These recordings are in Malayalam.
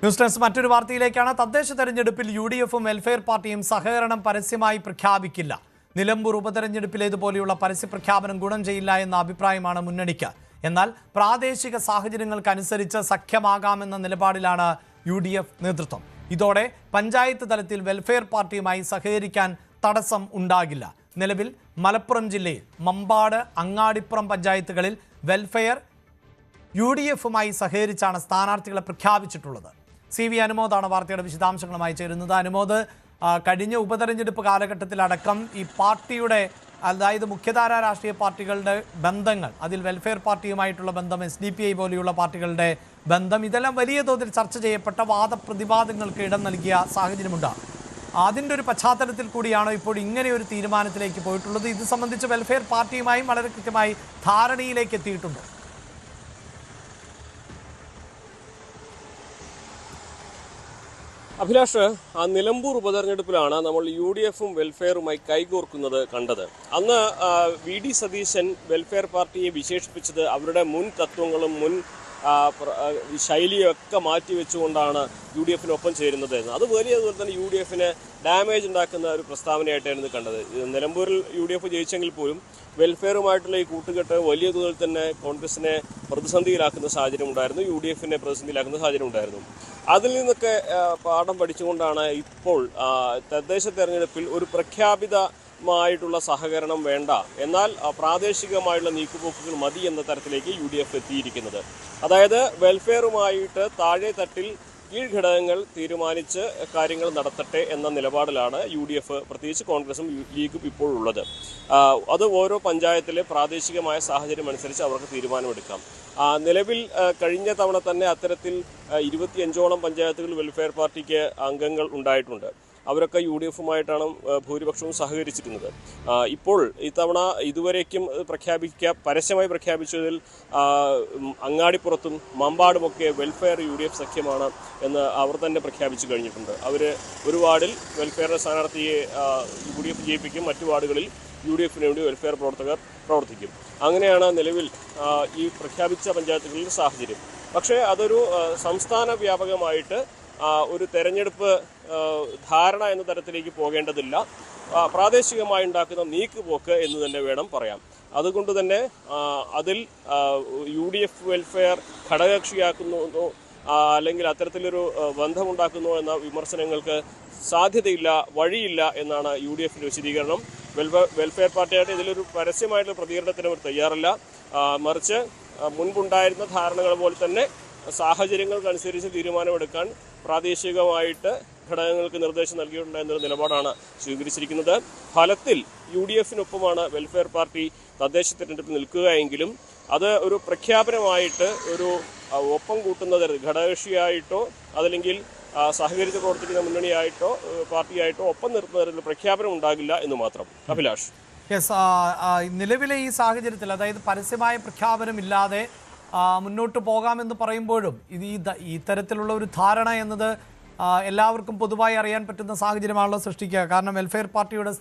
ന്യൂസ് ഡെസ്ക് മറ്റൊരു വാർത്തയിലേക്കാണ്. തദ്ദേശ തെരഞ്ഞെടുപ്പിൽ UDFും വെൽഫെയർ പാർട്ടിയും സഹകരണം പരസ്യമായി പ്രഖ്യാപിക്കില്ല. നിലമ്പൂർ ഉപതെരഞ്ഞെടുപ്പിലേതുപോലെയുള്ള പരസ്യ പ്രഖ്യാപനം ഗുണം ചെയ്യില്ല എന്ന അഭിപ്രായമാണ് മുന്നണിക്ക്. എന്നാൽ പ്രാദേശിക സാഹചര്യങ്ങൾക്കനുസരിച്ച് സഖ്യമാകാമെന്ന നിലപാടിലാണ് UDF നേതൃത്വം. ഇതോടെ പഞ്ചായത്ത് തലത്തിൽ വെൽഫെയർ പാർട്ടിയുമായി സഹകരിക്കാൻ തടസ്സം ഉണ്ടാകില്ല. നിലവിൽ മലപ്പുറം ജില്ലയിൽ മമ്പാട്, അങ്ങാടിപ്പുറം പഞ്ചായത്തുകളിൽ വെൽഫെയർ UDFുമായി സഹകരിച്ചാണ് സ്ഥാനാർത്ഥികളെ പ്രഖ്യാപിച്ചിട്ടുള്ളത്. CV അനുമോദാണ് വാർത്തയുടെ വിശദാംശങ്ങളുമായി ചേരുന്നത്. അനുമോദ്, കഴിഞ്ഞ ഉപതെരഞ്ഞെടുപ്പ് കാലഘട്ടത്തിലടക്കം ഈ പാർട്ടിയുടെ, അതായത് മുഖ്യധാര രാഷ്ട്രീയ പാർട്ടികളുടെ ബന്ധങ്ങൾ, അതിൽ വെൽഫെയർ പാർട്ടിയുമായിട്ടുള്ള ബന്ധം, SDPI പോലെയുള്ള പാർട്ടികളുടെ ബന്ധം, ഇതെല്ലാം വലിയ തോതിൽ ചർച്ച ചെയ്യപ്പെട്ട വാദപ്രതിവാദങ്ങൾക്ക് ഇടം നൽകിയ സാഹചര്യമുണ്ട്. അതിൻ്റെ ഒരു പശ്ചാത്തലത്തിൽ കൂടിയാണോ ഇപ്പോൾ ഇങ്ങനെ ഒരു തീരുമാനത്തിലേക്ക് പോയിട്ടുള്ളത്? ഇത് സംബന്ധിച്ച് വെൽഫെയർ പാർട്ടിയുമായും വളരെ കൃത്യമായി ധാരണയിലേക്ക് എത്തിയിട്ടുണ്ടോ? അഭിലാഷ്, നിലമ്പൂർ ഉപതെരഞ്ഞെടുപ്പിലാണ് നമ്മൾ UDFും വെൽഫെയറുമായി കൈകോർക്കുന്നത് കണ്ടത്. അന്ന് VD സതീശൻ വെൽഫെയർ പാർട്ടിയെ വിശേഷിപ്പിച്ചത് അവരുടെ മുൻ തത്വങ്ങളും മുൻ ശൈലിയൊക്കെ മാറ്റിവെച്ചുകൊണ്ടാണ് UDFിനൊപ്പം ചേരുന്നത് എന്ന്. അത് വലിയതുപോലെ തന്നെ UDFിന് ഡാമേജ് ഉണ്ടാക്കുന്ന ഒരു പ്രസ്താവനയായിട്ടായിരുന്നു കണ്ടത്. നിലമ്പൂരിൽ UDF ജയിച്ചെങ്കിൽ പോലും വെൽഫെയറുമായിട്ടുള്ള ഈ കൂട്ടുകെട്ട് വലിയ തോതിൽ തന്നെ കോൺഗ്രസിനെ പ്രതിസന്ധിയിലാക്കുന്ന സാഹചര്യം ഉണ്ടായിരുന്നു, UDFിനെ പ്രതിസന്ധിയിലാക്കുന്ന സാഹചര്യം ഉണ്ടായിരുന്നു. അതിൽ നിന്നൊക്കെ പാഠം പഠിച്ചുകൊണ്ടാണ് ഇപ്പോൾ തദ്ദേശ തെരഞ്ഞെടുപ്പിൽ ഒരു പ്രഖ്യാപിതമായിട്ടുള്ള സഹകരണം വേണ്ട, എന്നാൽ പ്രാദേശികമായുള്ള നീക്കുപോക്കുകൾ മതി എന്ന തരത്തിലേക്ക് UDF എത്തിയിരിക്കുന്നത്. അതായത് വെൽഫെയറുമായിട്ട് താഴെ തട്ടിൽ കീഴ്ഘടകങ്ങൾ തീരുമാനിച്ച് കാര്യങ്ങൾ നടത്തട്ടെ എന്ന നിലപാടിലാണ് UDF, പ്രത്യേകിച്ച് കോൺഗ്രസും ലീഗും ഇപ്പോഴുള്ളത്. അത് ഓരോ പഞ്ചായത്തിലെ പ്രാദേശികമായ സാഹചര്യം അനുസരിച്ച് അവർക്ക് തീരുമാനമെടുക്കാം. നിലവിൽ കഴിഞ്ഞ തവണ തന്നെ അത്തരത്തിൽ 25ഓളം പഞ്ചായത്തുകൾ വെൽഫെയർ പാർട്ടിക്ക് അംഗങ്ങൾ ഉണ്ടായിട്ടുണ്ട്. അവരൊക്കെ UDFുമായിട്ടാണ് ഭൂരിപക്ഷവും സഹകരിച്ചിരുന്നത്. ഇപ്പോൾ ഇത്തവണ ഇതുവരേക്കും പരസ്യമായി പ്രഖ്യാപിച്ചതിൽ അങ്ങാടിപ്പുറത്തും മമ്പാടുമൊക്കെ വെൽഫെയർ UDF സഖ്യമാണ് എന്ന് അവർ തന്നെ പ്രഖ്യാപിച്ചു കഴിഞ്ഞിട്ടുണ്ട്. അവർ ഒരു വാർഡിൽ വെൽഫെയർ സ്ഥാനാർത്ഥിയെ UDF ജയിപ്പിക്കും, മറ്റു വാർഡുകളിൽ UDFിന് വേണ്ടി വെൽഫെയർ പ്രവർത്തകർ പ്രവർത്തിക്കും. അങ്ങനെയാണ് നിലവിൽ ഈ പ്രഖ്യാപിച്ച പഞ്ചായത്തുകളിൽ സാഹചര്യം. പക്ഷേ അതൊരു സംസ്ഥാന വ്യാപകമായിട്ട് ഒരു തെരഞ്ഞെടുപ്പ് ധാരണ എന്ന തരത്തിലേക്ക് പോകേണ്ടതില്ല, പ്രാദേശികമായി ഉണ്ടാക്കുന്ന നീക്കുപോക്ക് എന്ന് തന്നെ വേണം പറയാം. അതുകൊണ്ട് തന്നെ അതിൽ UDF വെൽഫെയർ ഘടകകക്ഷിയാക്കുന്നു അല്ലെങ്കിൽ അത്തരത്തിലൊരു ബന്ധമുണ്ടാക്കുന്നു എന്ന വിമർശനങ്ങൾക്ക് സാധ്യതയില്ല, വഴിയില്ല എന്നാണ് UDFിൻ്റെ വിശദീകരണം. വെൽഫെയർ പാർട്ടിയായിട്ട് ഇതിലൊരു പരസ്യമായിട്ടുള്ള പ്രതികരണത്തിന് അവർ തയ്യാറല്ല. മറിച്ച് മുൻപുണ്ടായിരുന്ന ധാരണകൾ പോലെ തന്നെ സാഹചര്യങ്ങൾക്കനുസരിച്ച് തീരുമാനമെടുക്കാൻ പ്രാദേശികമായിട്ട് ഘടകങ്ങൾക്ക് നിർദ്ദേശം നൽകിയിട്ടുണ്ടെന്നൊരു നിലപാടാണ് സ്വീകരിച്ചിരിക്കുന്നത്. ഫലത്തിൽ UDFിനൊപ്പമാണ് വെൽഫെയർ പാർട്ടി തദ്ദേശ തെരഞ്ഞെടുപ്പിൽ നിൽക്കുകയെങ്കിലും അത് ഒരു പ്രഖ്യാപനമായിട്ട്, ഒരു ഒപ്പം കൂട്ടുന്ന തരത്തിൽ ഘടകകക്ഷിയായിട്ടോ അതല്ലെങ്കിൽ സഹകരിച്ച് പ്രവർത്തിക്കുന്ന മുന്നണിയായിട്ടോ പാർട്ടിയായിട്ടോ ഒപ്പം നിർത്തുന്ന തരത്തിൽ പ്രഖ്യാപനം ഉണ്ടാകില്ല എന്ന് മാത്രം. അഭിലാഷ്, നിലവിലെ ഈ സാഹചര്യത്തിൽ, അതായത് പരസ്യമായ പ്രഖ്യാപനമില്ലാതെ മുന്നോട്ട് പോകാമെന്ന് പറയുമ്പോഴും ഇത്തരത്തിലുള്ള ഒരു ധാരണ എന്നത് എല്ലാവർക്കും പൊതുവായി അറിയാൻ പറ്റുന്ന സാഹചര്യമാണല്ലോ സൃഷ്ടിക്കുക. കാരണം വെൽഫെയർ പാർട്ടിയുടെ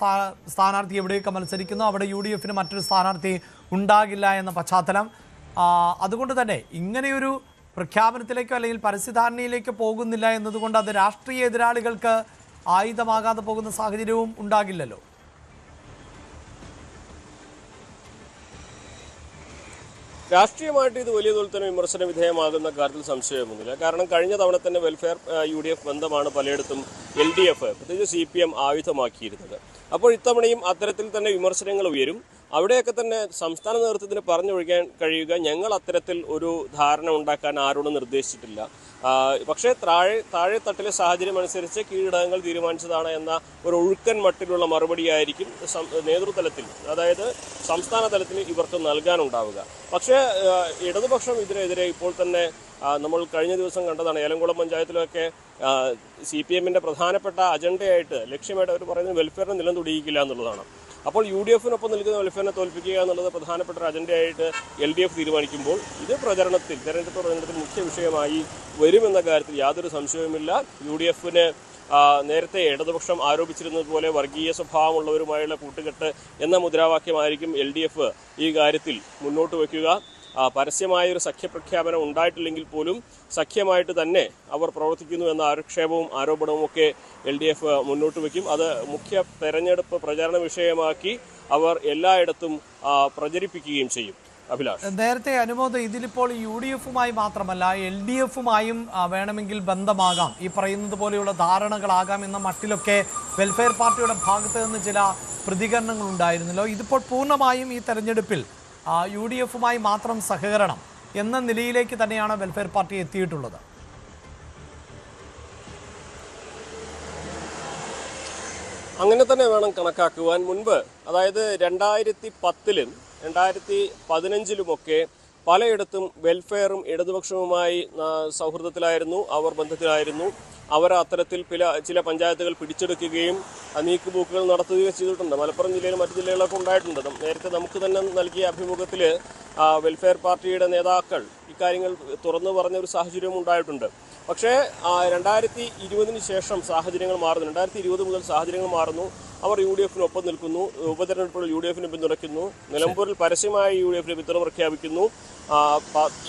സ്ഥാനാർത്ഥി എവിടെയൊക്കെ മത്സരിക്കുന്നു അവിടെ UDFിന് മറ്റൊരു സ്ഥാനാർത്ഥി ഉണ്ടാകില്ല എന്ന പശ്ചാത്തലം. അതുകൊണ്ട് തന്നെ ഇങ്ങനെയൊരു പ്രഖ്യാപനത്തിലേക്കോ അല്ലെങ്കിൽ പരസ്യധാരണയിലേക്കോ പോകുന്നില്ല എന്നതുകൊണ്ട് അത് രാഷ്ട്രീയ എതിരാളികൾക്ക് ആയുധമാകാതെ പോകുന്ന സാഹചര്യവും ഉണ്ടാകില്ലല്ലോ. രാഷ്ട്രീയമായിട്ട് ഇത് വലിയ തോതിൽ തന്നെ വിമർശന വിധേയമാകുന്ന കാര്യത്തിൽ സംശയമൊന്നുമില്ല. കാരണം കഴിഞ്ഞ തവണ തന്നെ വെൽഫെയർ UDF ബന്ധമാണ് പലയിടത്തും LDF, പ്രത്യേകിച്ച് CPM ആയുധമാക്കിയിരുന്നത്. അപ്പോൾ ഇത്തവണയും അത്തരത്തിൽ തന്നെ വിമർശനങ്ങൾ ഉയരും. അവിടെയൊക്കെ തന്നെ സംസ്ഥാന നേതൃത്വത്തിന് പറഞ്ഞൊഴിക്കാൻ കഴിയുക, ഞങ്ങൾ അത്തരത്തിൽ ഒരു ധാരണ ഉണ്ടാക്കാൻ ആരോടും നിർദ്ദേശിച്ചിട്ടില്ല, പക്ഷേ താഴെ തട്ടിലെ സാഹചര്യം അനുസരിച്ച് കീഴടകങ്ങൾ തീരുമാനിച്ചതാണ് എന്ന ഒരു ഒഴുക്കൻ മട്ടിലുള്ള മറുപടിയായിരിക്കും നേതൃതലത്തിൽ, അതായത് സംസ്ഥാന തലത്തിൽ ഇവർക്ക് നൽകാനുണ്ടാവുക. പക്ഷേ ഇടതുപക്ഷം ഇതിനെതിരെ ഇപ്പോൾ തന്നെ നമ്മൾ കഴിഞ്ഞ ദിവസം കണ്ടതാണ്. ഏലംകുളം പഞ്ചായത്തിലൊക്കെ CPMൻ്റെ പ്രധാനപ്പെട്ട അജണ്ടയായിട്ട്, ലക്ഷ്യമായിട്ട് അവർ പറയുന്നത് വെൽഫെയറിനെ നിലം തൊടിയിക്കില്ല എന്നുള്ളതാണ്. അപ്പോൾ UDFിനൊപ്പം നിൽക്കുന്ന വെൽഫെയറിനെ തോൽപ്പിക്കുക എന്നുള്ളത് പ്രധാനപ്പെട്ട ഒരു അജണ്ടയായിട്ട് LDF തീരുമാനിക്കുമ്പോൾ ഇത് തെരഞ്ഞെടുപ്പ് പ്രചരണത്തിൽ മുഖ്യ വിഷയമായി വരുമെന്ന കാര്യത്തിൽ യാതൊരു സംശയവുമില്ല. UDFിന് നേരത്തെ ഇടതുപക്ഷം ആരോപിച്ചിരുന്നതുപോലെ വർഗീയ സ്വഭാവമുള്ളവരുമായുള്ള കൂട്ടുകെട്ട് എന്ന മുദ്രാവാക്യമായിരിക്കും LDF ഈ കാര്യത്തിൽ മുന്നോട്ട് വയ്ക്കുക. പരസ്യമായൊരു സഖ്യപ്രഖ്യാപനം ഉണ്ടായിട്ടില്ലെങ്കിൽ പോലും സഖ്യമായിട്ട് തന്നെ അവർ പ്രവർത്തിക്കുന്നു എന്ന ആക്ഷേപവും ആരോപണവും ഒക്കെ LDF മുന്നോട്ട് വയ്ക്കും. അത് മുഖ്യ തെരഞ്ഞെടുപ്പ് പ്രചാരണ വിഷയമാക്കി അവർ എല്ലായിടത്തും പ്രചരിപ്പിക്കുകയും ചെയ്യും. അഭിലാഷ്, നേരത്തെ അനുമോദ്, ഇതിലിപ്പോൾ UDF-ഉമായി മാത്രമല്ല LDF-ഉമായും വേണമെങ്കിൽ ബന്ധമാകാം, ഈ പറയുന്നത് പോലെയുള്ള ധാരണകളാകാം എന്ന മട്ടിലൊക്കെ വെൽഫെയർ പാർട്ടിയുടെ ഭാഗത്ത് നിന്ന് ചില പ്രതികരണങ്ങൾ ഉണ്ടായിരുന്നല്ലോ. ഇതിപ്പോൾ പൂർണ്ണമായും ഈ തെരഞ്ഞെടുപ്പിൽ UDF-ഉമായി മാത്രം സഹകരണം എന്ന നിലയിലേക്ക് തന്നെയാണ് വെൽഫെയർ പാർട്ടി എത്തിയിട്ടുള്ളത്. അങ്ങനെ തന്നെ വേണം കണക്കാക്കുവാൻ. മുൻപ്, അതായത് 2010-ലും 2015-ലുമൊക്കെ പലയിടത്തും വെൽഫെയറും ഇടതുപക്ഷവുമായി സൗഹൃദത്തിലായിരുന്നു, അവർ ബന്ധത്തിലായിരുന്നു. അവർ അത്തരത്തിൽ ചില പഞ്ചായത്തുകൾ പിടിച്ചെടുക്കുകയും നീക്കുപോക്കുകൾ നടത്തുകയും ചെയ്തിട്ടുണ്ട്. മലപ്പുറം ജില്ലയിലും മറ്റു ജില്ലകളിലൊക്കെ ഉണ്ടായിട്ടുണ്ട്. നേരത്തെ നമുക്ക് തന്നെ നൽകിയ അഭിമുഖത്തിൽ വെൽഫെയർ പാർട്ടിയുടെ നേതാക്കൾ ഇക്കാര്യങ്ങൾ തുറന്നു പറഞ്ഞ ഒരു സാഹചര്യവും ഉണ്ടായിട്ടുണ്ട്. പക്ഷേ 2020-ന് ശേഷം സാഹചര്യങ്ങൾ മാറുന്നു. 2020 മുതൽ സാഹചര്യങ്ങൾ മാറുന്നു. അവർ UDF-നൊപ്പം നിൽക്കുന്നു. ഉപതെരഞ്ഞെടുപ്പുകൾ UDF-ന് പിന്തുണയ്ക്കുന്നു. നിലമ്പൂരിൽ പരസ്യമായി UDF-ന് പിന്തുണ പ്രഖ്യാപിക്കുന്നു.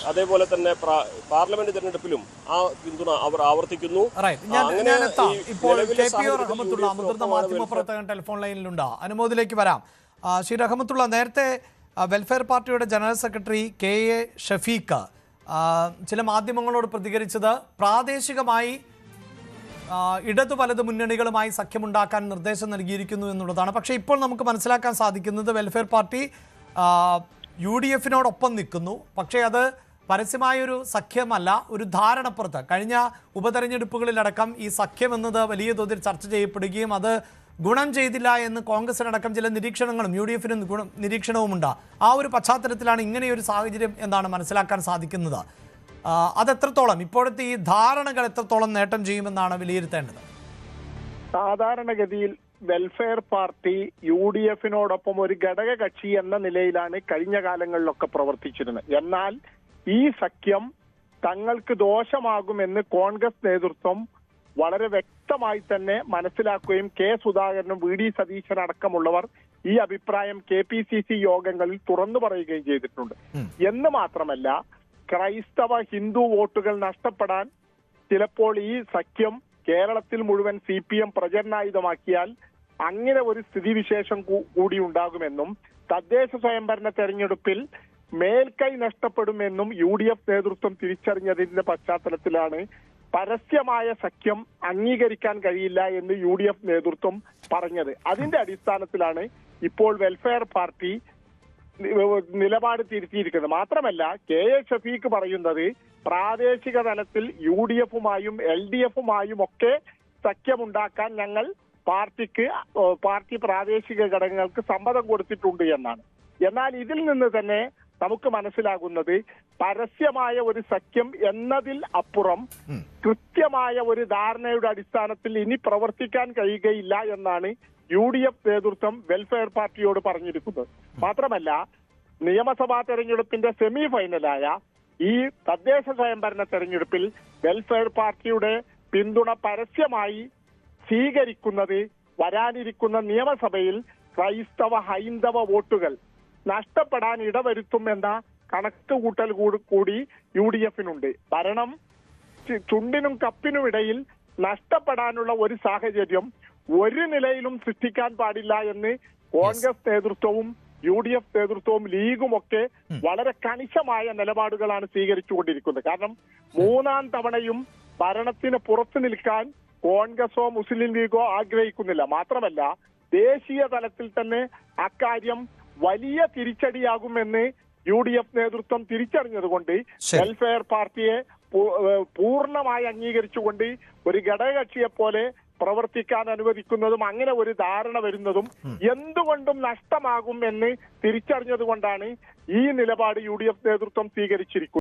അതേപോലെ തന്നെ പാർലമെന്റ് തെരഞ്ഞെടുപ്പിലും ആ പിന്തുണ അവർ ആവർത്തിക്കുന്നു. ഇപ്പോൾ മുതിർന്ന മാധ്യമപ്രവർത്തകൻ ടെലിഫോൺ ലൈനിലുണ്ട്. അനുമോദിലേക്ക് വരാം. ശ്രീ റഹ്മത്തുള്ള, നേരത്തെ വെൽഫെയർ പാർട്ടിയുടെ ജനറൽ സെക്രട്ടറി KA ഷഫീഖ് ചില മാധ്യമങ്ങളോട് പ്രതികരിച്ചത് പ്രാദേശികമായി ഇടതു വലത് മുന്നണികളുമായി സഖ്യമുണ്ടാക്കാൻ നിർദ്ദേശം നൽകിയിരിക്കുന്നു എന്നുള്ളതാണ്. പക്ഷേ ഇപ്പോൾ നമുക്ക് മനസ്സിലാക്കാൻ സാധിക്കുന്നത് വെൽഫെയർ പാർട്ടി UDF-നോടൊപ്പം നിൽക്കുന്നു. പക്ഷേ അത് പരസ്യമായൊരു സഖ്യമല്ല, ഒരു ധാരണപ്പുറത്ത്. കഴിഞ്ഞ ഉപതെരഞ്ഞെടുപ്പുകളിലടക്കം ഈ സഖ്യം എന്നത് വലിയ തോതിൽ ചർച്ച ചെയ്യപ്പെടുകയും അത് ഗുണം ചെയ്തില്ല എന്ന് കോൺഗ്രസിനടക്കം ചില നിരീക്ഷണങ്ങളും UDF-നും നിരീക്ഷണവുമുണ്ട്. ആ ഒരു പശ്ചാത്തലത്തിലാണ് ഇങ്ങനെയൊരു സാഹചര്യം എന്നാണ് മനസ്സിലാക്കാൻ സാധിക്കുന്നത്. അതെത്രത്തോളം ഇപ്പോഴത്തെ ഈ ധാരണകൾ എത്രത്തോളം നേട്ടം ചെയ്യുമെന്നാണ് വിലയിരുത്തേണ്ടത്? സാധാരണഗതിയിൽ വെൽഫെയർ പാർട്ടി UDF-നോടൊപ്പം ഒരു ഘടക കക്ഷി എന്ന നിലയിലാണ് കഴിഞ്ഞ കാലങ്ങളിലൊക്കെ പ്രവർത്തിച്ചിരുന്നത്. എന്നാൽ ഈ സഖ്യം തങ്ങൾക്ക് ദോഷമാകുമെന്ന് കോൺഗ്രസ് നേതൃത്വം വളരെ വ്യക്തമായി തന്നെ മനസ്സിലാക്കുകയും സുധാകരനും VD സതീശൻ അടക്കമുള്ളവർ ഈ അഭിപ്രായം KPCC യോഗങ്ങളിൽ തുറന്നു പറയുകയും ചെയ്തിട്ടുണ്ട്. എന്ന് മാത്രമല്ല, ക്രൈസ്തവ ഹിന്ദു വോട്ടുകൾ നഷ്ടപ്പെടാൻ ചിലപ്പോൾ ഈ സഖ്യം കേരളത്തിൽ മുഴുവൻ CPM പ്രചരണായുധമാക്കിയാൽ അങ്ങനെ ഒരു സ്ഥിതിവിശേഷം കൂടി ഉണ്ടാകുമെന്നും തദ്ദേശ സ്വയംഭരണ തെരഞ്ഞെടുപ്പിൽ മേൽക്കൈ നഷ്ടപ്പെടുമെന്നും UDF നേതൃത്വം തിരിച്ചറിഞ്ഞതിന്റെ പശ്ചാത്തലത്തിലാണ് പരസ്യമായ സഖ്യം അംഗീകരിക്കാൻ കഴിയില്ല എന്ന് UDF നേതൃത്വം പറഞ്ഞത്. അതിന്റെ അടിസ്ഥാനത്തിലാണ് ഇപ്പോൾ വെൽഫെയർ പാർട്ടി നിലപാട് തിരുത്തിയിരിക്കുന്നത്. മാത്രമല്ല, KA ഷഫീഖ് പറയുന്നത് പ്രാദേശിക തലത്തിൽ UDF-ഉമായും LDF-ഉമായും ഒക്കെ സഖ്യമുണ്ടാക്കാൻ ഞങ്ങൾ പാർട്ടി പ്രാദേശിക ഘടകങ്ങൾക്ക് സമ്മതം കൊടുത്തിട്ടുണ്ട് എന്നാണ്. എന്നാൽ ഇതിൽ നിന്ന് തന്നെ നമുക്ക് മനസ്സിലാകുന്നത് പരസ്യമായ ഒരു സഖ്യം എന്നതിൽ അപ്പുറം കൃത്യമായ ഒരു ധാരണയുടെ അടിസ്ഥാനത്തിൽ ഇനി പ്രവർത്തിക്കാൻ കഴിയുകയില്ല എന്നാണ് UDF നേതൃത്വം വെൽഫെയർ പാർട്ടിയോട് പറഞ്ഞിരിക്കുന്നത്. മാത്രമല്ല, നിയമസഭാ തെരഞ്ഞെടുപ്പിന്റെ സെമി ഫൈനലായ ഈ തദ്ദേശ സ്വയംഭരണ തെരഞ്ഞെടുപ്പിൽ വെൽഫെയർ പാർട്ടിയുടെ പിന്തുണ പരസ്യമായി സ്വീകരിക്കുന്നത് വരാനിരിക്കുന്ന നിയമസഭയിൽ ക്രൈസ്തവ ഹൈന്ദവ വോട്ടുകൾ നഷ്ടപ്പെടാൻ ഇടവരുത്തുമെന്ന കണക്കുകൂട്ടൽ കൂടി UDF-നുണ്ട്. ഭരണം ചുണ്ടിനും കപ്പിനും ഇടയിൽ നഷ്ടപ്പെടാനുള്ള ഒരു സാഹചര്യം ഒരു നിലയിലും സൃഷ്ടിക്കാൻ പാടില്ല എന്ന് കോൺഗ്രസ് നേതൃത്വവും UDF നേതൃത്വവും ലീഗും ഒക്കെ വളരെ കണിശമായ നിലപാടുകളാണ് സ്വീകരിച്ചുകൊണ്ടിരിക്കുന്നത്. കാരണം മൂന്നാം തവണയും ഭരണത്തിന് പുറത്തു നിൽക്കാൻ കോൺഗ്രസോ മുസ്ലിം ലീഗോ ആഗ്രഹിക്കുന്നില്ല. മാത്രമല്ല, ദേശീയ തലത്തിൽ തന്നെ അക്കാര്യം വലിയ തിരിച്ചടിയാകുമെന്ന് UDF നേതൃത്വം തിരിച്ചറിഞ്ഞതുകൊണ്ട് വെൽഫെയർ പാർട്ടിയെ പൂർണ്ണമായി അംഗീകരിച്ചുകൊണ്ട് ഒരു ഘടകകക്ഷിയെ പോലെ പ്രവർത്തിക്കാൻ അനുവദിക്കുന്നതും അങ്ങനെ ഒരു ധാരണ വരുന്നതും എന്തുകൊണ്ടും നഷ്ടമാകും എന്ന് തിരിച്ചറിഞ്ഞതുകൊണ്ടാണ് ഈ നിലപാട് UDF നേതൃത്വം സ്വീകരിച്ചിരിക്കുന്നത്.